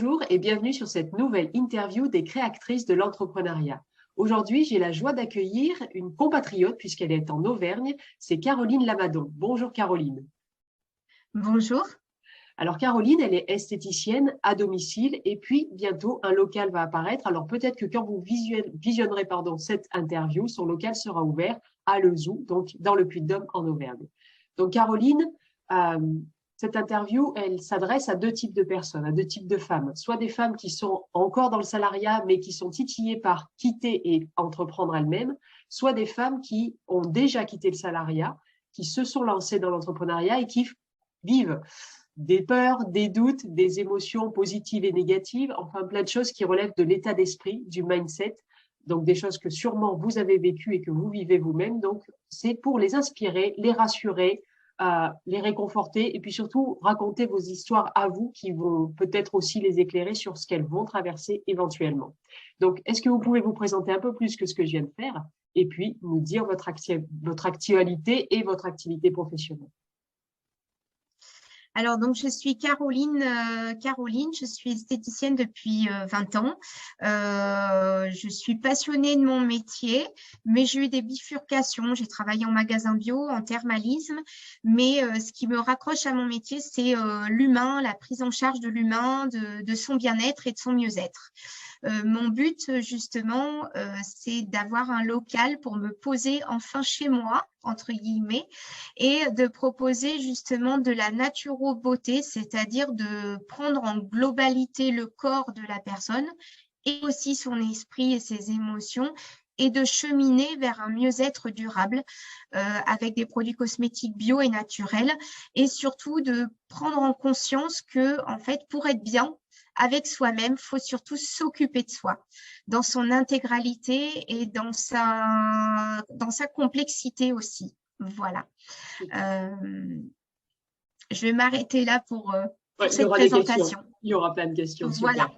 Bonjour et bienvenue sur cette nouvelle interview des créatrices de l'entrepreneuriat. Aujourd'hui, j'ai la joie d'accueillir une compatriote puisqu'elle est en Auvergne, c'est Caroline Lamadon. Bonjour Caroline. Bonjour. Alors Caroline, elle est esthéticienne à domicile et puis bientôt un local va apparaître. Alors peut-être que quand vous visionnerez cette interview, son local sera ouvert à Lezou, donc dans le Puy-de-Dôme en Auvergne. Donc Caroline, euh, cette interview, elle s'adresse à deux types de personnes, à deux types de femmes. Soit des femmes qui sont encore dans le salariat, mais qui sont titillées par quitter et entreprendre elles-mêmes, soit des femmes qui ont déjà quitté le salariat, qui se sont lancées dans l'entrepreneuriat et qui vivent des peurs, des doutes, des émotions positives et négatives, enfin plein de choses qui relèvent de l'état d'esprit, du mindset, donc des choses que sûrement vous avez vécues et que vous vivez vous-même. Donc c'est pour les inspirer, les rassurer, les réconforter et puis surtout raconter vos histoires à vous qui vont peut-être aussi les éclairer sur ce qu'elles vont traverser éventuellement. Donc, est-ce que vous pouvez vous présenter un peu plus que ce que je viens de faire et puis nous dire votre actualité et votre activité professionnelle? Alors, donc, je suis Caroline. Je suis esthéticienne depuis 20 ans. Je suis passionnée de mon métier, mais j'ai eu des bifurcations. J'ai travaillé en magasin bio, en thermalisme, mais ce qui me raccroche à mon métier, c'est l'humain, la prise en charge de l'humain, de son bien-être et de son mieux-être. Mon but, justement, c'est d'avoir un local pour me poser enfin chez moi, entre guillemets, et de proposer justement de la naturo-beauté, c'est-à-dire de prendre en globalité le corps de la personne et aussi son esprit et ses émotions et de cheminer vers un mieux-être durable avec des produits cosmétiques bio et naturels et surtout de prendre en conscience que, en fait, pour être bien avec soi-même, il faut surtout s'occuper de soi dans son intégralité et dans sa complexité aussi. Voilà. Je vais m'arrêter là pour cette présentation. Il y aura plein de questions. Voilà.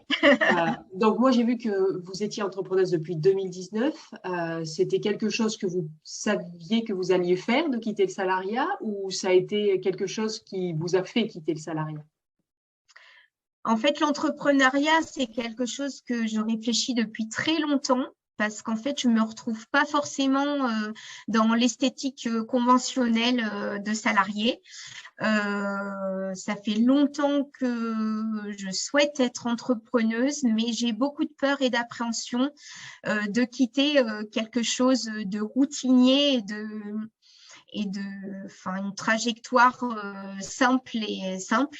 Donc, moi, j'ai vu que vous étiez entrepreneuse depuis 2019. C'était quelque chose que vous saviez que vous alliez faire, de quitter le salariat, ou ça a été quelque chose qui vous a fait quitter le salariat? En fait, l'entrepreneuriat, c'est quelque chose que je réfléchis depuis très longtemps parce qu'en fait, je ne me retrouve pas forcément dans l'esthétique conventionnelle de salarié. Ça fait longtemps que je souhaite être entrepreneuse, mais j'ai beaucoup de peur et d'appréhension de quitter quelque chose de routinier et une trajectoire simple.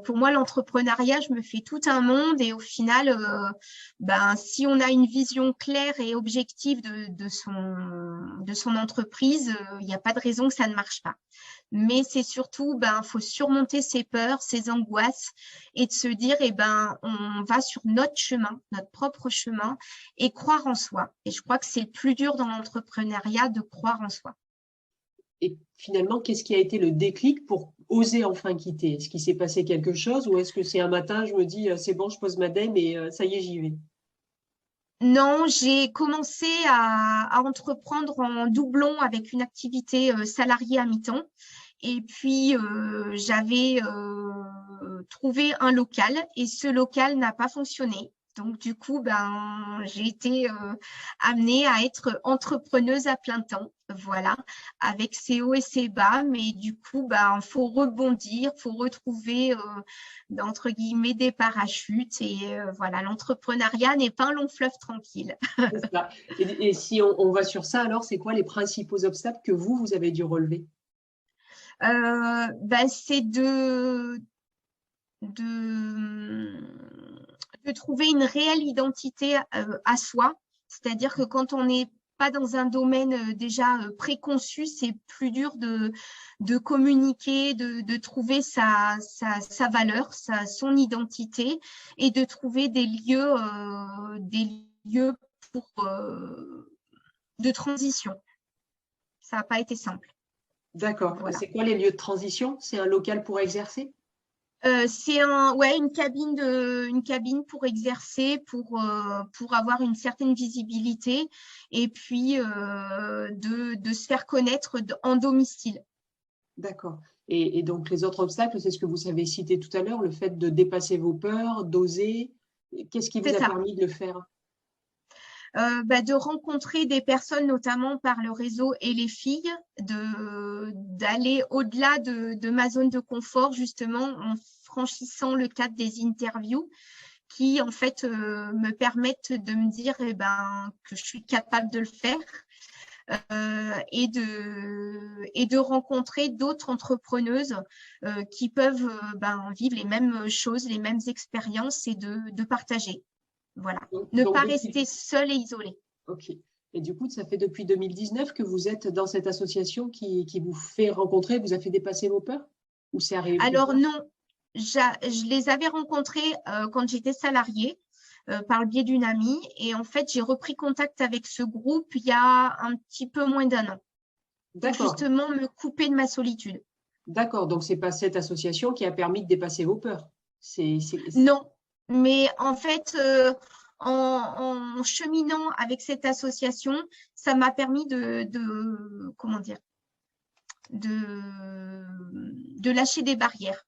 Pour moi, l'entrepreneuriat, je me fais tout un monde et au final, si on a une vision claire et objective de son entreprise, il n'y a pas de raison que ça ne marche pas. Mais c'est surtout, faut surmonter ses peurs, ses angoisses et de se dire, on va sur notre chemin, notre propre chemin et croire en soi. Et je crois que c'est le plus dur dans l'entrepreneuriat de croire en soi. Et finalement, qu'est-ce qui a été le déclic pour oser enfin quitter? Est-ce qu'il s'est passé quelque chose ou est-ce que c'est un matin, je me dis, c'est bon, je pose ma dème et ça y est, j'y vais? Non, j'ai commencé à entreprendre en doublon avec une activité salariée à mi-temps. Et puis, j'avais trouvé un local et ce local n'a pas fonctionné. Donc, du coup, j'ai été amenée à être entrepreneuse à plein temps, voilà, avec ses hauts et ses bas. Mais du coup, faut rebondir, faut retrouver, entre guillemets, des parachutes. Et voilà, l'entrepreneuriat n'est pas un long fleuve tranquille. C'est ça. Et si on va sur ça, alors, c'est quoi les principaux obstacles que vous avez dû relever? C'est de trouver une réelle identité à soi. C'est-à-dire que quand on n'est pas dans un domaine déjà préconçu, c'est plus dur de communiquer, de trouver sa valeur, son identité et de trouver des lieux de transition. Ça n'a pas été simple. D'accord. Voilà. C'est quoi les lieux de transition? C'est un local pour exercer? C'est une cabine pour exercer, pour avoir une certaine visibilité et puis de se faire connaître en domicile. D'accord. Et donc, les autres obstacles, c'est ce que vous avez cité tout à l'heure, le fait de dépasser vos peurs, d'oser. Qu'est-ce qui C'est vous a ça. permis de le faire? De rencontrer des personnes, notamment par le réseau et les filles, d'aller au-delà de ma zone de confort, justement, en franchissant le cadre des interviews qui, en fait, me permettent de me dire que je suis capable de le faire et de rencontrer d'autres entrepreneuses qui peuvent vivre les mêmes choses, les mêmes expériences et de partager. Voilà. Ne Donc, pas rester seul et isolé. ok. Et du coup, ça fait depuis 2019 que vous êtes dans cette association qui vous fait rencontrer, vous a fait dépasser vos peurs? Ou c'est arrivé plus Alors tard? non, je les avais rencontrés quand j'étais salariée par le biais d'une amie. Et en fait, j'ai repris contact avec ce groupe il y a un petit peu moins d'un an pour D'accord. justement me couper de ma solitude. D'accord. Donc, c'est pas cette association qui a permis de dépasser vos peurs. Non, mais en fait, en cheminant avec cette association, ça m'a permis comment dire, de lâcher des barrières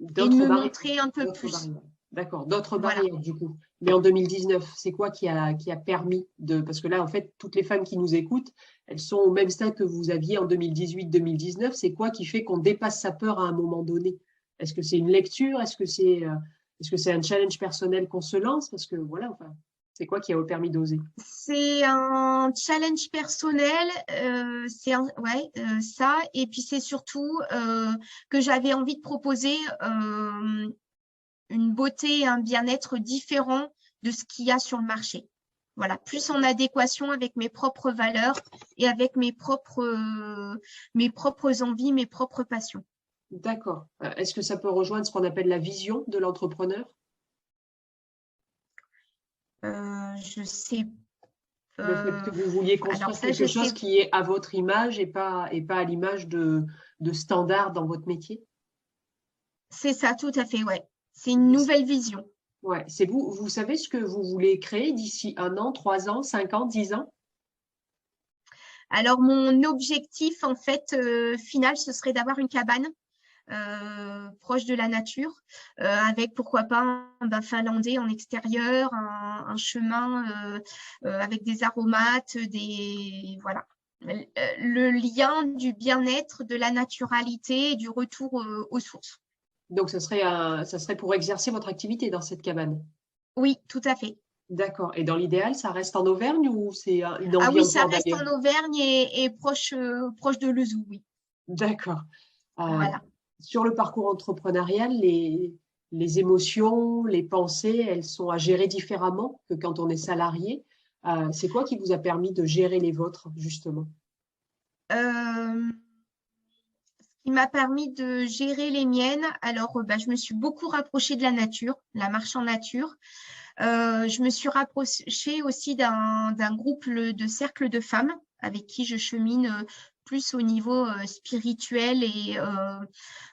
et de D'autres me barrières. montrer un peu D'autres plus. barrières. D'accord. D'autres Voilà. barrières, du coup. Mais en 2019, c'est quoi qui a permis de… Parce que là, en fait, toutes les femmes qui nous écoutent, elles sont au même stade que vous aviez en 2018-2019. C'est quoi qui fait qu'on dépasse sa peur à un moment donné? Est-ce que c'est une lecture? Est-ce que c'est un challenge personnel qu'on se lance? Parce que voilà, enfin, c'est quoi qui a permis d'oser? C'est un challenge personnel, ça. Et puis c'est surtout que j'avais envie de proposer une beauté et un bien-être différent de ce qu'il y a sur le marché. Voilà, plus en adéquation avec mes propres valeurs et avec mes propres envies, mes propres passions. D'accord. Est-ce que ça peut rejoindre ce qu'on appelle la vision de l'entrepreneur? Je sais. Le fait que vous vouliez Alors construire ça, je quelque chose sais. qui est à votre image et pas à l'image de standards dans votre métier. C'est ça, tout à fait, ouais. C'est une nouvelle vision. Ouais, c'est vous savez ce que vous voulez créer d'ici 1 an, 3 ans, 5 ans, 10 ans? Alors, mon objectif, en fait, final, ce serait d'avoir une cabane proche de la nature, avec pourquoi pas un bain finlandais en extérieur, un chemin avec des aromates, voilà. Le lien du bien-être, de la naturalité et du retour aux sources. Donc, ça serait pour exercer votre activité dans cette cabane. Oui, tout à fait. D'accord. Et dans l'idéal, ça reste en Auvergne ou c'est une Ah envie oui, ça encore reste d'ailleurs? en Auvergne et proche de Lezoux, oui. D'accord. Euh, Voilà. sur le parcours entrepreneurial, les émotions, les pensées, elles sont à gérer différemment que quand on est salarié. C'est quoi qui vous a permis de gérer les vôtres, justement? Ce qui m'a permis de gérer les miennes, alors je me suis beaucoup rapprochée de la nature, la marche en nature. Je me suis rapprochée aussi d'un groupe de cercle de femmes avec qui je chemine plus au niveau spirituel et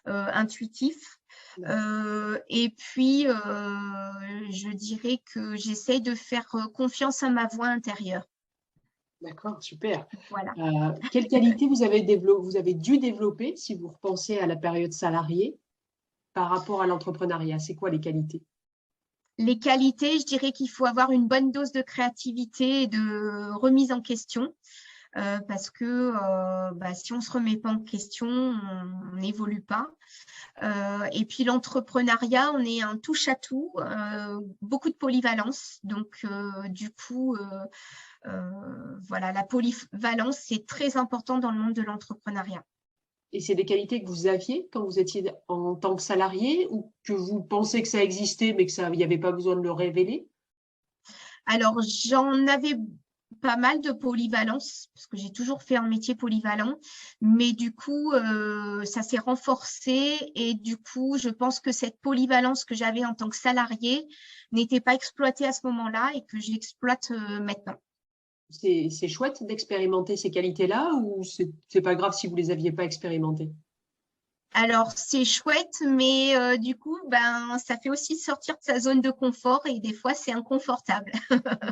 intuitif. Et puis, je dirais que j'essaye de faire confiance à ma voix intérieure. D'accord, super. Voilà. Quelles qualités vous avez dû développer si vous repensez à la période salariée par rapport à l'entrepreneuriat? C'est quoi les qualités? Les qualités, je dirais qu'il faut avoir une bonne dose de créativité et de remise en question. Parce que si on ne se remet pas en question, on n'évolue pas. Et puis l'entrepreneuriat, on est un touche-à-tout, beaucoup de polyvalence. Donc, du coup, voilà, la polyvalence, c'est très important dans le monde de l'entrepreneuriat. Et c'est des qualités que vous aviez quand vous étiez en tant que salarié ou que vous pensez que ça existait mais il n'y avait pas besoin de le révéler? Alors, j'en avais pas mal de polyvalence, parce que j'ai toujours fait un métier polyvalent, mais du coup, ça s'est renforcé et du coup, je pense que cette polyvalence que j'avais en tant que salarié n'était pas exploitée à ce moment-là et que je l'exploite maintenant. C'est chouette d'expérimenter ces qualités-là ou c'est pas grave si vous les aviez pas expérimentées? Alors, c'est chouette, mais du coup, ça fait aussi sortir de sa zone de confort et des fois, c'est inconfortable.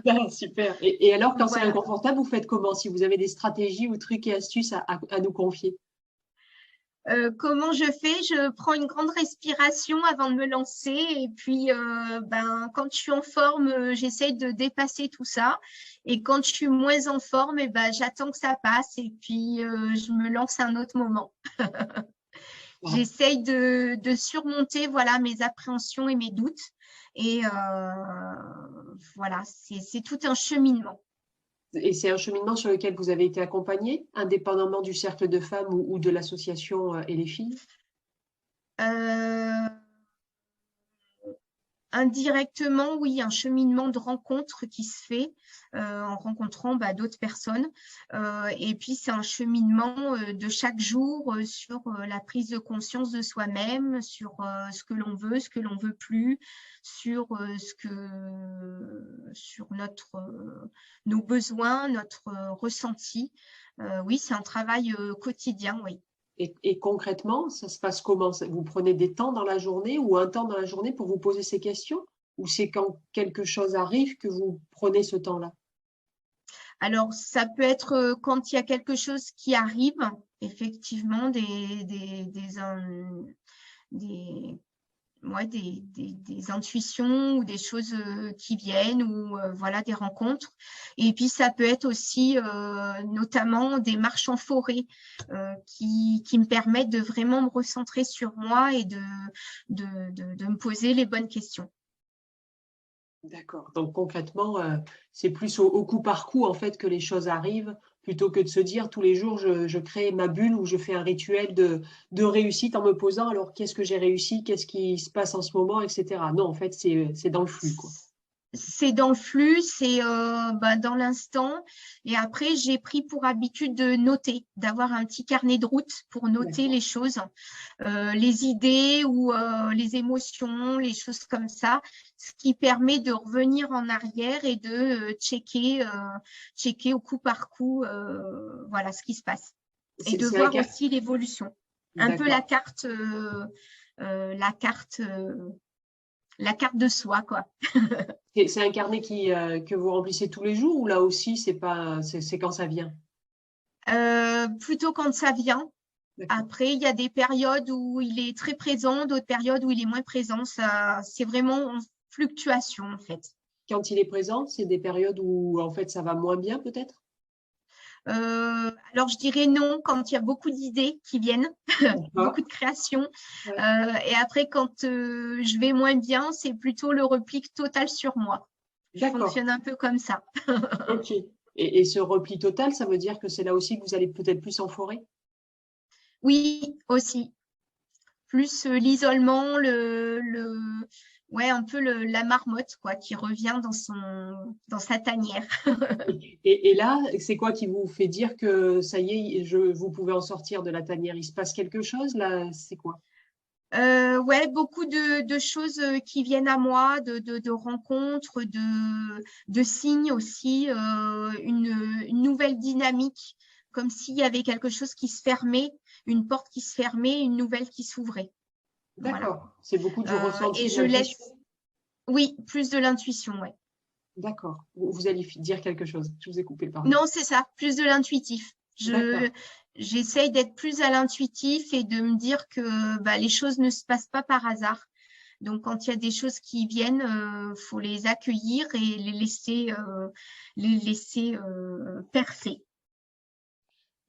Ah, super. Et alors, quand c'est Voilà. inconfortable, vous faites comment? Si vous avez des stratégies ou trucs et astuces à nous confier? Comment je fais? Je prends une grande respiration avant de me lancer et puis quand je suis en forme, j'essaye de dépasser tout ça. Et quand je suis moins en forme, j'attends que ça passe et puis je me lance à un autre moment. Ah. J'essaye de surmonter voilà, mes appréhensions et mes doutes. Et voilà, c'est tout un cheminement. Et c'est un cheminement sur lequel vous avez été accompagné, indépendamment du cercle de femmes ou de l'association et les filles? Euh, Indirectement, oui, un cheminement de rencontre qui se fait en rencontrant d'autres personnes. Et puis, c'est un cheminement de chaque jour sur la prise de conscience de soi-même, sur ce que l'on veut, ce que l'on veut plus, sur sur nos besoins, notre ressenti. Oui, c'est un travail quotidien, oui. Et concrètement, ça se passe comment? Vous prenez des temps dans la journée ou un temps dans la journée pour vous poser ces questions? Ou c'est quand quelque chose arrive que vous prenez ce temps-là? Alors, ça peut être quand il y a quelque chose qui arrive, effectivement, des, des intuitions ou des choses qui viennent ou voilà, des rencontres. Et puis, ça peut être aussi notamment des marches en forêt qui me permettent de vraiment me recentrer sur moi et de me poser les bonnes questions. D'accord. Donc concrètement, c'est plus au coup par coup en fait que les choses arrivent, plutôt que de se dire tous les jours je crée ma bulle ou je fais un rituel de réussite en me posant alors qu'est-ce que j'ai réussi, qu'est-ce qui se passe en ce moment, etc. Non, en fait, c'est dans le flux, quoi. C'est dans le flux, c'est dans l'instant. Et après, j'ai pris pour habitude de noter, d'avoir un petit carnet de route pour noter D'accord. les choses, les idées ou les émotions, les choses comme ça, ce qui permet de revenir en arrière et de checker au coup par coup voilà ce qui se passe. Et de C'est un voir cas. aussi l'évolution. Un peu D'accord. euh, la carte, euh, la carte de soi, quoi. C'est un carnet que vous remplissez tous les jours ou là aussi c'est pas c'est quand ça vient? Plutôt quand ça vient. D'accord. Après, il y a des périodes où il est très présent, d'autres périodes où il est moins présent. Ça, c'est vraiment en fluctuation, en fait. Quand il est présent, c'est des périodes où en fait ça va moins bien peut-être? Alors, je dirais non quand il y a beaucoup d'idées qui viennent, D'accord. beaucoup de créations. Ouais. Et après, quand je vais moins bien, c'est plutôt le repli total sur moi. Je D'accord. fonctionne un peu comme ça. Ok. Et ce repli total, ça veut dire que c'est là aussi que vous allez peut-être plus en forêt? Oui, aussi. Plus l'isolement, ouais, un peu la marmotte, quoi, qui revient dans sa tanière. Et là, c'est quoi qui vous fait dire que ça y est, vous pouvez en sortir de la tanière? Il se passe quelque chose là? C'est quoi? Ouais, beaucoup de choses qui viennent à moi, de rencontres, de signes aussi, une nouvelle dynamique, comme s'il y avait quelque chose qui se fermait, une porte qui se fermait, une nouvelle qui s'ouvrait. Voilà. D'accord. C'est beaucoup du Et ressenti, de je l'intuition. laisse, oui, plus de l'intuition, ouais. D'accord. Vous allez dire quelque chose. Je vous ai coupé, pardon. Non, c'est ça, plus de l'intuitif. D'accord. J'essaye d'être plus à l'intuitif et de me dire que les choses ne se passent pas par hasard. Donc, quand il y a des choses qui viennent, faut les accueillir et les laisser percer.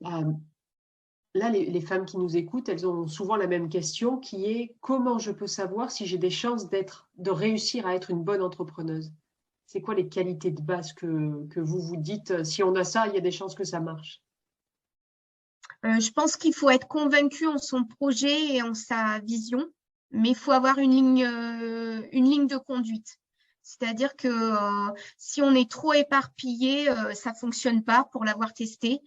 Euh, Là, les femmes qui nous écoutent, elles ont souvent la même question qui est comment je peux savoir si j'ai des chances de réussir à être une bonne entrepreneuse? C'est quoi les qualités de base que vous vous dites, si on a ça, il y a des chances que ça marche? Je pense qu'il faut être convaincu en son projet et en sa vision, mais il faut avoir une ligne de conduite. C'est-à-dire que si on est trop éparpillé, ça fonctionne pas pour l'avoir testé.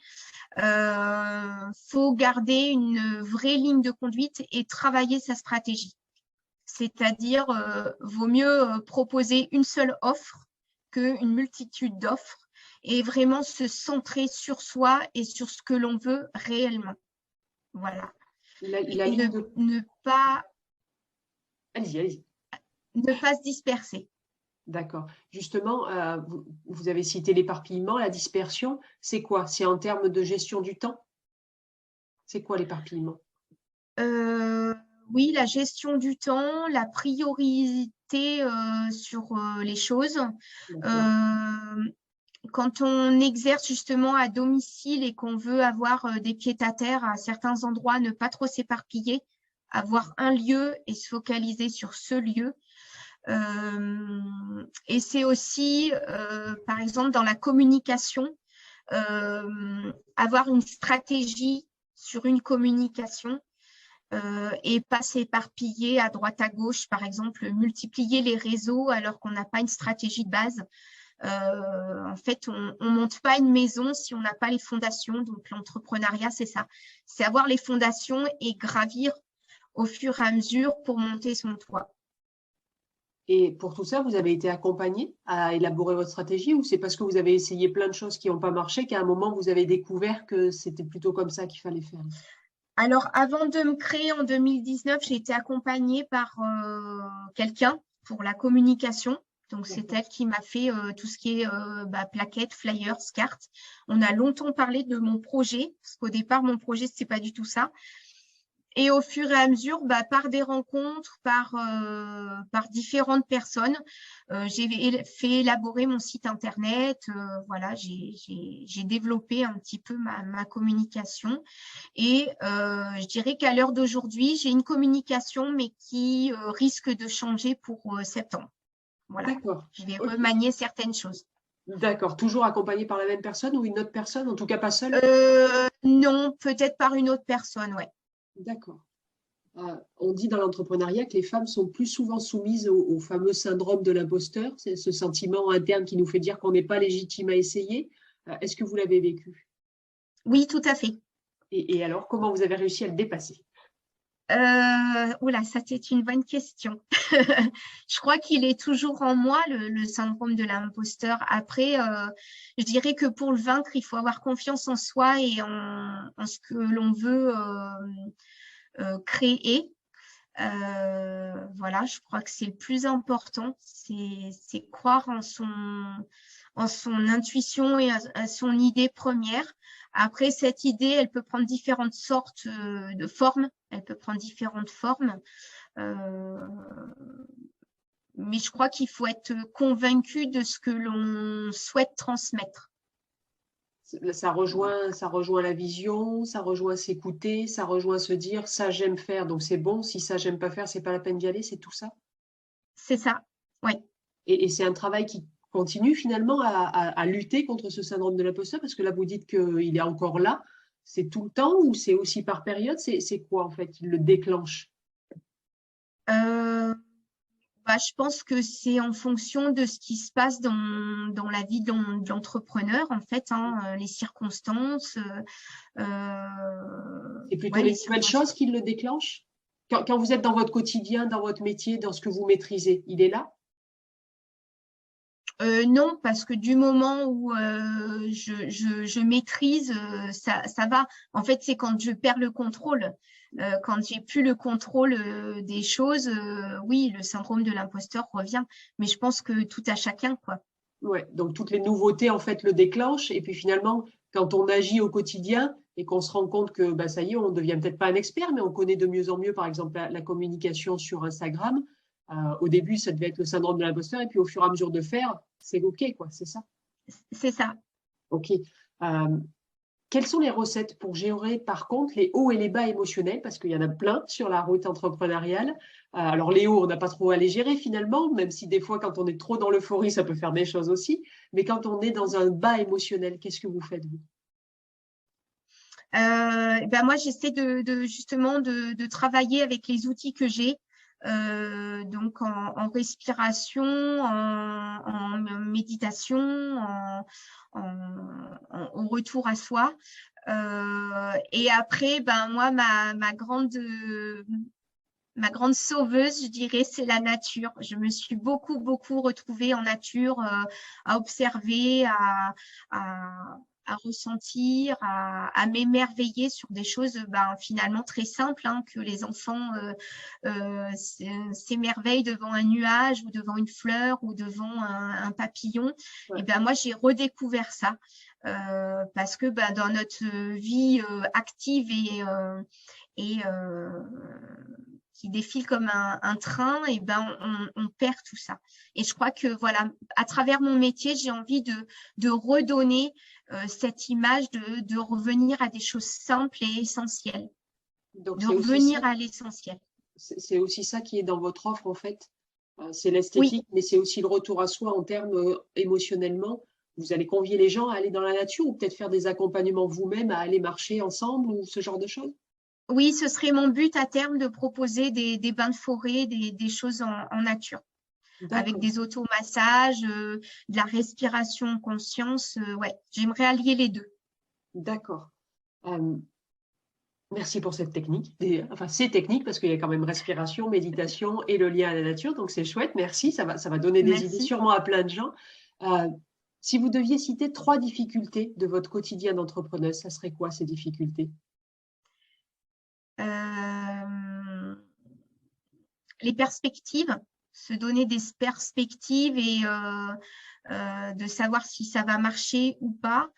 Faut garder une vraie ligne de conduite et travailler sa stratégie. C'est-à-dire, vaut mieux proposer une seule offre qu'une multitude d'offres et vraiment se centrer sur soi et sur ce que l'on veut réellement. Voilà. La Et ligne de... ne pas, Allez-y, allez-y. ne pas se disperser. D'accord. Justement, vous avez cité l'éparpillement, la dispersion. C'est quoi? C'est en termes de gestion du temps? C'est quoi l'éparpillement? Oui, la gestion du temps, la priorité sur les choses. D'accord. Quand on exerce justement à domicile et qu'on veut avoir des pieds-à-terre à certains endroits, ne pas trop s'éparpiller, avoir un lieu et se focaliser sur ce lieu. Et c'est aussi, par exemple, dans la communication, avoir une stratégie sur une communication et pas s'éparpiller à droite à gauche, par exemple, multiplier les réseaux alors qu'on n'a pas une stratégie de base. En fait, on ne monte pas une maison si on n'a pas les fondations. Donc, l'entrepreneuriat, c'est ça. C'est avoir les fondations et gravir au fur et à mesure pour monter son toit. Et pour tout ça, vous avez été accompagné à élaborer votre stratégie ou c'est parce que vous avez essayé plein de choses qui n'ont pas marché qu'à un moment, vous avez découvert que c'était plutôt comme ça qu'il fallait faire? Alors, avant de me créer en 2019, j'ai été accompagnée par quelqu'un pour la communication. Donc, c'est D'accord. elle qui m'a fait tout ce qui est plaquettes, flyers, cartes. On a longtemps parlé de mon projet, parce qu'au départ, mon projet, ce n'était pas du tout ça. Et au fur et à mesure, par des rencontres, par différentes personnes, j'ai fait élaborer mon site internet. Voilà, j'ai développé un petit peu ma communication. Et je dirais qu'à l'heure d'aujourd'hui, j'ai une communication, mais qui risque de changer pour septembre. Voilà, D'accord. je vais Ok. remanier certaines choses. D'accord. Toujours accompagné par la même personne ou une autre personne, en tout cas pas seule? Non, peut-être par une autre personne, ouais. D'accord. On dit dans l'entrepreneuriat que les femmes sont plus souvent soumises au fameux syndrome de l'imposteur, c'est ce sentiment interne qui nous fait dire qu'on n'est pas légitime à essayer. Est-ce que vous l'avez vécu? Oui, tout à fait. Et alors, comment vous avez réussi à le dépasser? Oula, ça c'est une bonne question. Je crois qu'il est toujours en moi, le syndrome de l'imposteur. Après, je dirais que pour le vaincre, il faut avoir confiance en soi et en ce que l'on veut créer. Voilà, je crois que c'est le plus important, c'est croire en son intuition et à son idée première. Après, cette idée, elle peut prendre différentes sortes de formes, elle peut prendre différentes formes, euh, mais je crois qu'il faut être convaincu de ce que l'on souhaite transmettre. Ça rejoint la vision, ça rejoint s'écouter, ça rejoint se dire ça j'aime faire, donc c'est bon. Si ça j'aime pas faire, c'est pas la peine d'y aller, c'est tout ça. C'est ça, oui. Et c'est un travail qui continue finalement à lutter contre ce syndrome de l'imposteur, parce que là vous dites qu'il est encore là. C'est tout le temps ou c'est aussi par période? C'est quoi en fait qui le déclenche? Euh, je pense que c'est en fonction de ce qui se passe dans la vie de l'entrepreneur, en fait, hein, les circonstances. C'est plutôt Ouais, les les nouvelles circonstances. choses qui le déclenchent? Quand vous êtes dans votre quotidien, dans votre métier, dans ce que vous maîtrisez, il est là? Non, parce que du moment où je maîtrise, ça va. En fait, c'est quand je perds le contrôle. Quand j'ai plus le contrôle des choses, oui, le syndrome de l'imposteur revient. Mais je pense que tout à chacun, quoi. Ouais, donc toutes les nouveautés en fait le déclenchent et puis finalement quand on agit au quotidien et qu'on se rend compte que bah, ça y est, on devient peut-être pas un expert, mais on connaît de mieux en mieux par exemple la communication sur Instagram. Au début, ça devait être le syndrome de l'imposteur et puis au fur et à mesure de faire, c'est OK quoi, c'est ça. C'est ça. OK. Euh, Quelles sont les recettes pour gérer, par contre, les hauts et les bas émotionnels? Parce qu'il y en a plein sur la route entrepreneuriale. Alors, les hauts, on n'a pas trop à les gérer finalement, même si des fois, quand on est trop dans l'euphorie, ça peut faire des choses aussi. Mais quand on est dans un bas émotionnel, qu'est-ce que vous faites, vous? Moi, j'essaie justement de travailler avec les outils que j'ai. Donc en respiration, en méditation, au retour à soi. Et après, moi, ma grande sauveuse, je dirais, c'est la nature. Je me suis beaucoup, beaucoup retrouvée en nature, à observer, à ressentir, à m'émerveiller sur des choses finalement très simples, hein, que les enfants s'émerveillent devant un nuage ou devant une fleur ou devant un papillon. Et Ouais. moi, j'ai redécouvert ça parce que dans notre vie active et qui défile comme un train, et ben on perd tout ça. Et je crois que voilà, à travers mon métier, j'ai envie de redonner cette image de revenir à des choses simples et essentielles, Donc de c'est aussi ça, revenir à l'essentiel. c'est aussi ça qui est dans votre offre en fait. C'est Oui, l'esthétique, mais c'est aussi le retour à soi en termes émotionnellement. Vous allez convier les gens à aller dans la nature ou peut-être faire des accompagnements vous-même à aller marcher ensemble ou ce genre de choses? oui, ce serait mon but à terme de proposer des bains de forêt, des choses en nature, avec D'accord, des automassages, de la respiration conscience. Ouais, j'aimerais allier les deux. d'accord. Euh, Merci pour cette technique. Enfin, ces techniques, parce qu'il y a quand même respiration, méditation et le lien à la nature. Donc, c'est chouette. Merci. Ça va donner des idées Merci. sûrement à plein de gens. Euh, Si vous deviez citer 3 difficultés de votre quotidien d'entrepreneuse, ça serait quoi ces difficultés? Euh, les perspectives, se donner des perspectives et de savoir si ça va marcher ou pas.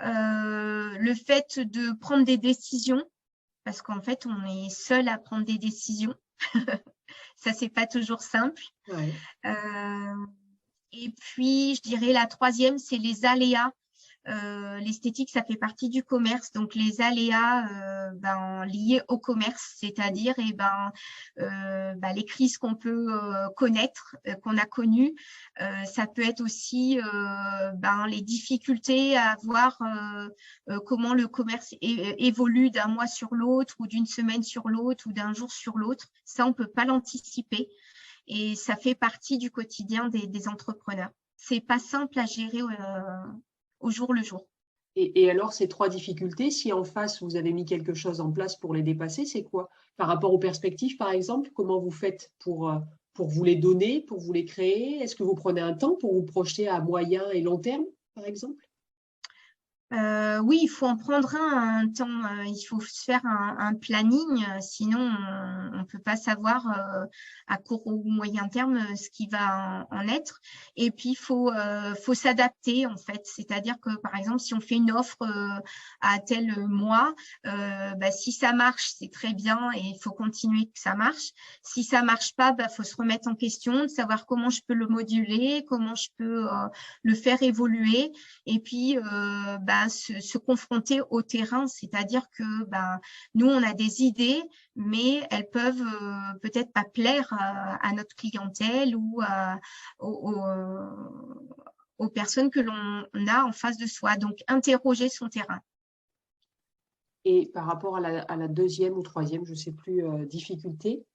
Le fait de prendre des décisions, parce qu'en fait, on est seul à prendre des décisions. Ça, c'est pas toujours simple. Ouais. Euh, et puis, je dirais la troisième, c'est les aléas. L'esthétique, ça fait partie du commerce, donc les aléas liés au commerce, c'est-à-dire les crises qu'on peut connaître, qu'on a connues. Ça peut être aussi les difficultés à voir comment le commerce évolue d'un mois sur l'autre ou d'une semaine sur l'autre ou d'un jour sur l'autre. Ça, on peut pas l'anticiper et ça fait partie du quotidien des entrepreneurs. C'est pas simple à gérer au jour le jour. Et alors, ces 3 difficultés, si en face, vous avez mis quelque chose en place pour les dépasser, c'est quoi? Par rapport aux perspectives, par exemple, comment vous faites pour vous les donner, pour vous les créer? Est-ce que vous prenez un temps pour vous projeter à moyen et long terme, par exemple? Oui, il faut en prendre un temps. Il faut se faire un planning, sinon on ne peut pas savoir à court ou moyen terme ce qui va en être. Et puis faut s'adapter en fait. C'est-à-dire que par exemple, si on fait une offre à tel mois, si ça marche, c'est très bien et il faut continuer que ça marche. Si ça marche pas, faut se remettre en question, de savoir comment je peux le moduler, comment je peux le faire évoluer. Et puis se confronter au terrain, c'est-à-dire que nous on a des idées, mais elles peuvent peut-être pas plaire à notre clientèle ou aux personnes que l'on a en face de soi. Donc interroger son terrain. Et par rapport à la deuxième ou troisième, je ne sais plus, difficulté,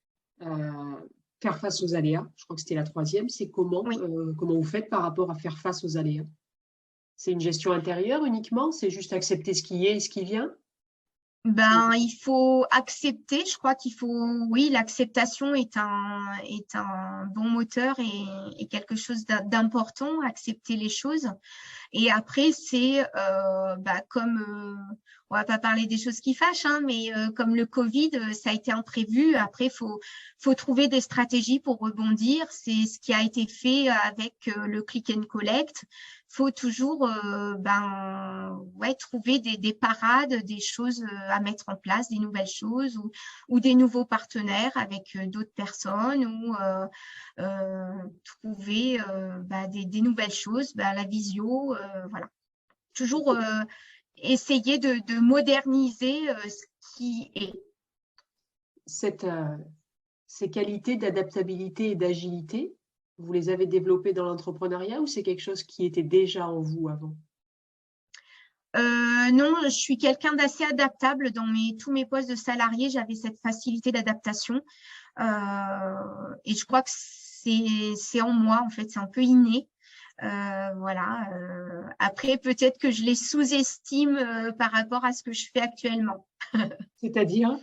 euh, faire face aux aléas, je crois que c'était la troisième, c'est Oui. comment vous faites par rapport à faire face aux aléas? C'est une gestion intérieure uniquement? C'est juste accepter ce qui est et ce qui vient? Il faut accepter. Je crois qu'il faut, oui, l'acceptation est un bon moteur et quelque chose d'important, accepter les choses. Et après, c'est comme, on va pas parler des choses qui fâchent, hein, mais comme le Covid, ça a été imprévu. Après, faut trouver des stratégies pour rebondir. C'est ce qui a été fait avec le click and collect. Faut toujours trouver des parades, des choses à mettre en place, des nouvelles choses ou des nouveaux partenaires avec d'autres personnes ou trouver des nouvelles choses, la visio, voilà. Toujours essayer de moderniser ce qui est. Cette, ces qualités d'adaptabilité et d'agilité, vous les avez développées dans l'entrepreneuriat ou c'est quelque chose qui était déjà en vous avant? Non, je suis quelqu'un d'assez adaptable. Dans tous mes postes de salarié, j'avais cette facilité d'adaptation. Et je crois que c'est en moi, en fait, c'est un peu inné. Voilà. Après, peut-être que je les sous-estime par rapport à ce que je fais actuellement. C'est-à-dire?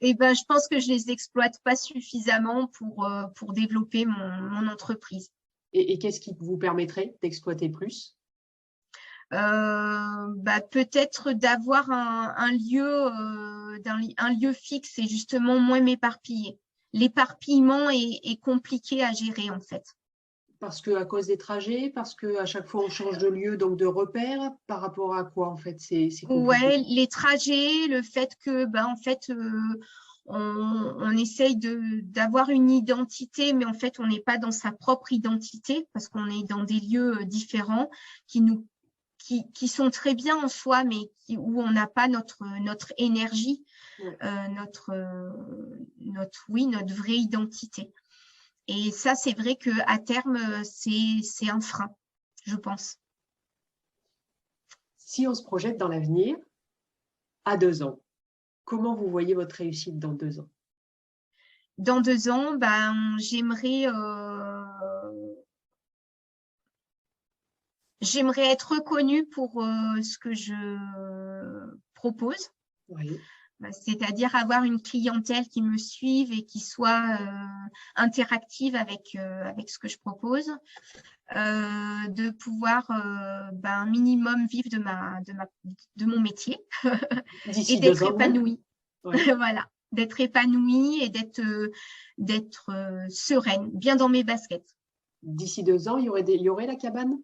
Et je pense que je les exploite pas suffisamment pour développer mon entreprise. Et qu'est-ce qui vous permettrait d'exploiter plus? Peut-être d'avoir un lieu, un lieu fixe et justement moins m'éparpiller. L'éparpillement est compliqué à gérer en fait. Parce que à cause des trajets, parce qu'à chaque fois on change de lieu, donc de repère, par rapport à quoi en fait c'est compliqué? Ouais, les trajets, le fait que, en fait, on essaye d'avoir une identité, mais en fait, on n'est pas dans sa propre identité parce qu'on est dans des lieux différents qui sont très bien en soi, mais où on n'a pas notre énergie, Ouais. notre vraie identité. Et ça, c'est vrai qu'à terme, c'est un frein, je pense. Si on se projette dans l'avenir, à 2 ans, comment vous voyez votre réussite dans 2 ans? Dans 2 ans, j'aimerais être reconnue pour ce que je propose. Oui. C'est-à-dire avoir une clientèle qui me suive et qui soit interactive avec ce que je propose, de pouvoir un minimum vivre de mon métier et D'ici deux d'être ans même? épanouie. Oui. Voilà, d'être épanouie et d'être sereine, bien dans mes baskets. D'ici 2 ans, il y aurait la cabane?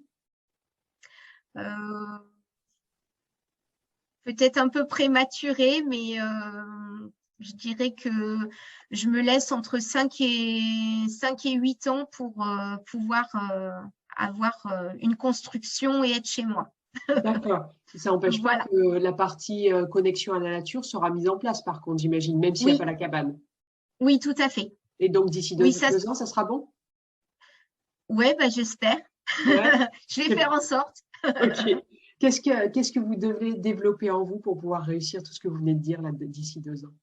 Euh, Peut-être un peu prématuré, mais je dirais que je me laisse entre 5 et 8 ans pour pouvoir avoir une construction et être chez moi. D'accord. Ça n'empêche pas Voilà. que la partie connexion à la nature sera mise en place, par contre, j'imagine, même s'il n'y a pas Oui, la cabane. oui, tout à fait. Et donc, d'ici Oui, 2 ans, ça sera bon? ouais, j'espère. Ouais. Je vais faire en sorte. Ok. Qu'est-ce que vous devez développer en vous pour pouvoir réussir tout ce que vous venez de dire là d'ici 2 ans?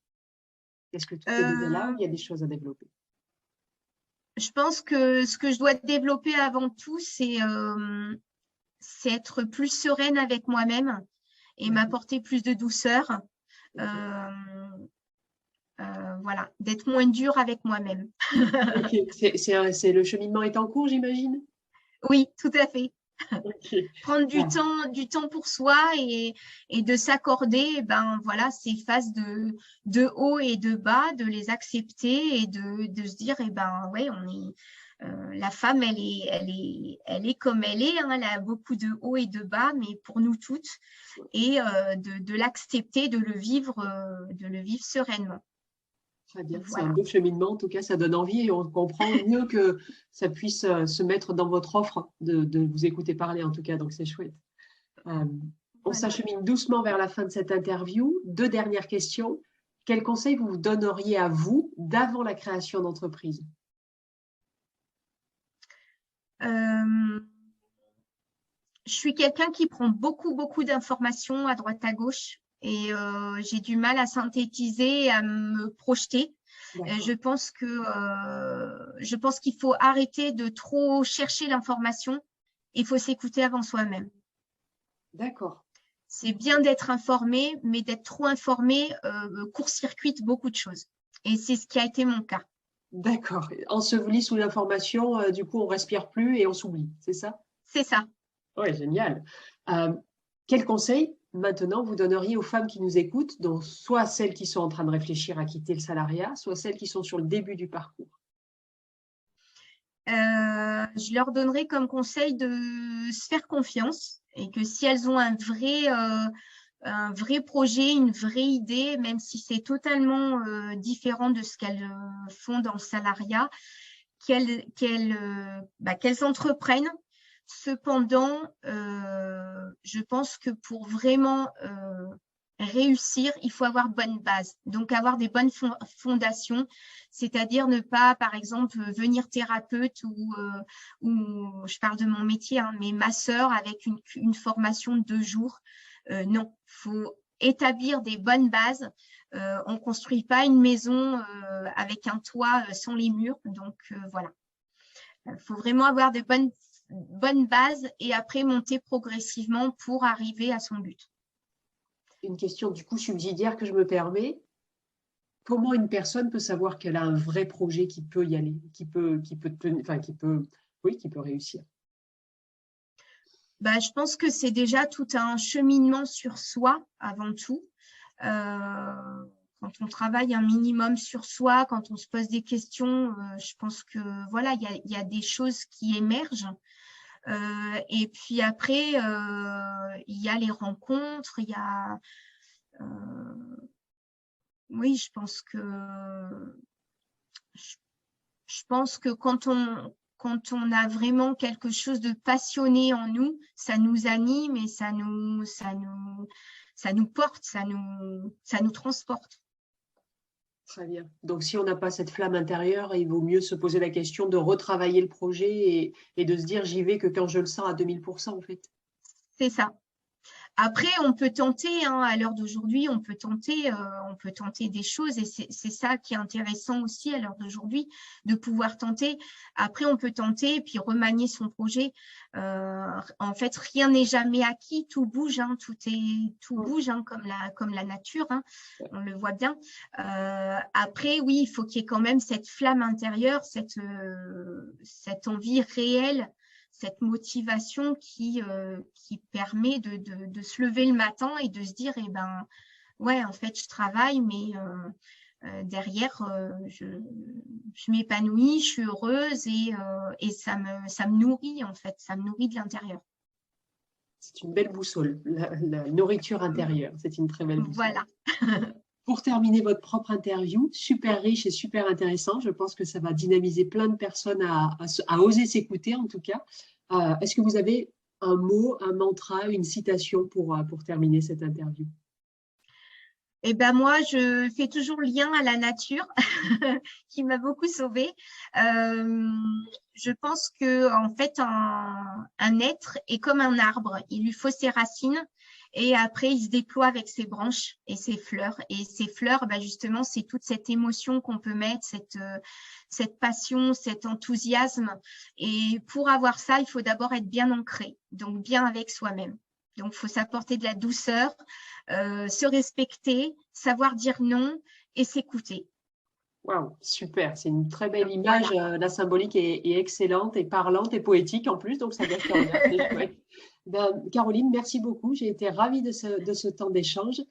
Est-ce que tout est déjà là ou Euh, il y a des choses à développer? je pense que ce que je dois développer avant tout, c'est être plus sereine avec moi-même et D'accord. m'apporter plus de douceur. Ok. Euh, voilà, d'être moins dure avec moi-même. Ok. C'est le cheminement est en cours, j'imagine? Oui, tout à fait. Ok. Prendre Ah, du temps pour soi et de s'accorder, voilà, ces phases de haut et de bas, de les accepter et de se dire, ouais, la femme, elle est comme elle est, hein, elle a beaucoup de hauts et de bas, mais pour nous toutes, et de l'accepter, de le vivre sereinement. très bien. C'est un Voilà. beau cheminement. En tout cas, ça donne envie et on comprend mieux que ça puisse se mettre dans votre offre de vous écouter parler, en tout cas. Donc, c'est chouette. Euh, on Voilà. s'achemine doucement vers la fin de cette interview. 2 dernières questions. Quels conseils vous donneriez à vous d'avant la création d'entreprise? Euh, je suis quelqu'un qui prend beaucoup, beaucoup d'informations à droite à gauche et j'ai du mal à synthétiser et à me projeter. D'accord. Je pense qu'il faut arrêter de trop chercher l'information. Il faut s'écouter avant soi-même. D'accord. C'est bien d'être informé, mais d'être trop informé court-circuite beaucoup de choses. Et c'est ce qui a été mon cas. D'accord. Enseveli sous l'information, du coup, on respire plus et on s'oublie. C'est ça? C'est ça. Oui, génial. Euh, quel conseil maintenant vous donneriez aux femmes qui nous écoutent, donc soit celles qui sont en train de réfléchir à quitter le salariat, soit celles qui sont sur le début du parcours? Je leur donnerai comme conseil de se faire confiance et que si elles ont un vrai projet, une vraie idée, même si c'est totalement différent de ce qu'elles font dans le salariat, qu'elles entreprennent. Cependant, je pense que pour vraiment réussir, il faut avoir bonne base. Donc, avoir des bonnes fondations, c'est-à-dire ne pas, par exemple, venir thérapeute ou je parle de mon métier, hein, mais masseur avec une formation de 2 jours. Non, il faut établir des bonnes bases. On ne construit pas une maison avec un toit sans les murs. Donc, voilà. Il faut vraiment avoir de bonnes bases et après monter progressivement pour arriver à son but. Une question du coup subsidiaire que je me permets. Comment une personne peut savoir qu'elle a un vrai projet qui peut y aller, enfin, oui, qui peut réussir? Je pense que c'est déjà tout un cheminement sur soi avant tout. Euh, quand on travaille un minimum sur soi, quand on se pose des questions, je pense que voilà, il y a des choses qui émergent. Et puis après, il y a les rencontres, il y a oui, je pense que quand on a vraiment quelque chose de passionné en nous, ça nous anime et ça nous porte, ça nous transporte. Très bien. Donc, si on n'a pas cette flamme intérieure, il vaut mieux se poser la question de retravailler le projet et de se dire, j'y vais que quand je le sens à 2000%, en fait. C'est ça. Après, on peut tenter, hein, à l'heure d'aujourd'hui, on peut tenter des choses et c'est ça qui est intéressant aussi à l'heure d'aujourd'hui, de pouvoir tenter. Après, on peut tenter et puis remanier son projet. En fait, rien n'est jamais acquis, tout bouge, hein, tout bouge, hein, comme la nature, hein, on le voit bien. Après, oui, il faut qu'il y ait quand même cette flamme intérieure, cette envie réelle, cette motivation qui permet de se lever le matin et de se dire, eh ben, ouais, en fait, je travaille, mais derrière, je m'épanouis, je suis heureuse et ça me nourrit, en fait, ça me nourrit de l'intérieur. C'est une belle boussole, la nourriture intérieure. C'est une très belle boussole. Voilà. Pour terminer votre propre interview, super riche et super intéressant. Je pense que ça va dynamiser plein de personnes à oser s'écouter, en tout cas. Est-ce que vous avez un mot, un mantra, une citation pour terminer cette interview? Eh ben moi, je fais toujours lien à la nature, qui m'a beaucoup sauvée. Je pense que en fait, un être est comme un arbre. Il lui faut ses racines et après, il se déploie avec ses branches et ses fleurs. Et ces fleurs, ben justement, c'est toute cette émotion qu'on peut mettre, cette passion, cet enthousiasme. Et pour avoir ça, il faut d'abord être bien ancré, donc bien avec soi-même. Donc, il faut s'apporter de la douceur, se respecter, savoir dire non et s'écouter. Waouh, super, c'est une très belle image. Voilà. La symbolique est excellente et parlante et poétique en plus, donc ça doit faire bien, c'est chouette. Ben, Caroline, merci beaucoup. J'ai été ravie de ce temps d'échange.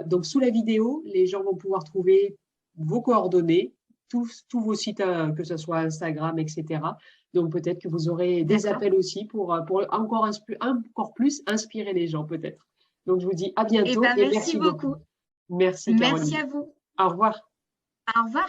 Donc, sous la vidéo, les gens vont pouvoir trouver vos coordonnées, tous vos sites, que ce soit Instagram, etc. Donc, peut-être que vous aurez des appels aussi pour encore plus inspirer les gens, peut-être. Donc, je vous dis à bientôt et et merci beaucoup. Merci, Caroline. Merci à vous. Au revoir. Au revoir.